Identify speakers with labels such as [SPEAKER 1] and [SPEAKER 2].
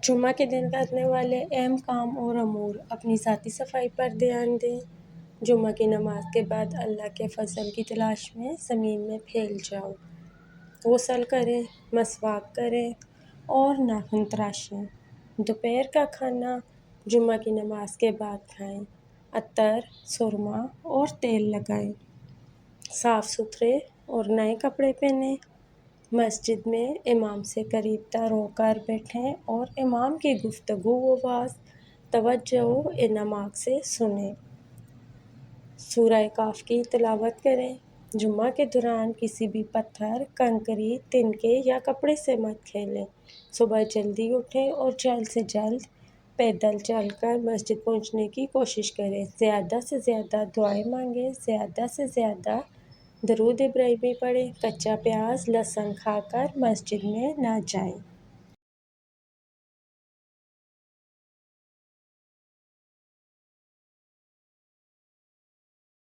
[SPEAKER 1] جمعہ کے دن کرنے والے اہم کام اور امور: اپنی ذاتی صفائی پر دھیان دیں۔ جمعہ کی نماز کے بعد اللہ کے فضل کی تلاش میں زمین میں پھیل جاؤ۔ غسل کریں، مسواک کریں اور ناخن تراشیں۔ دوپہر کا کھانا جمعہ کی نماز کے بعد کھائیں۔ عطر، سرما اور تیل لگائیں۔ صاف ستھرے اور نئے کپڑے پہنیں۔ مسجد میں امام سے قریب تر ہو کر بیٹھیں اور امام کی گفتگو و وعظ توجہ و انصات سے سنیں۔ سورہ کہف کی تلاوت کریں۔ جمعہ کے دوران کسی بھی پتھر، کنکری، تنکے یا کپڑے سے مت کھیلیں۔ صبح جلدی اٹھیں اور جلد سے جلد پیدل چل کر مسجد پہنچنے کی کوشش کریں۔ زیادہ سے زیادہ دعائیں مانگیں۔ زیادہ سے زیادہ درود ابراہیمی پڑھیں۔ کچا پیاز، لہسن کھا کر مسجد میں نہ جائیں۔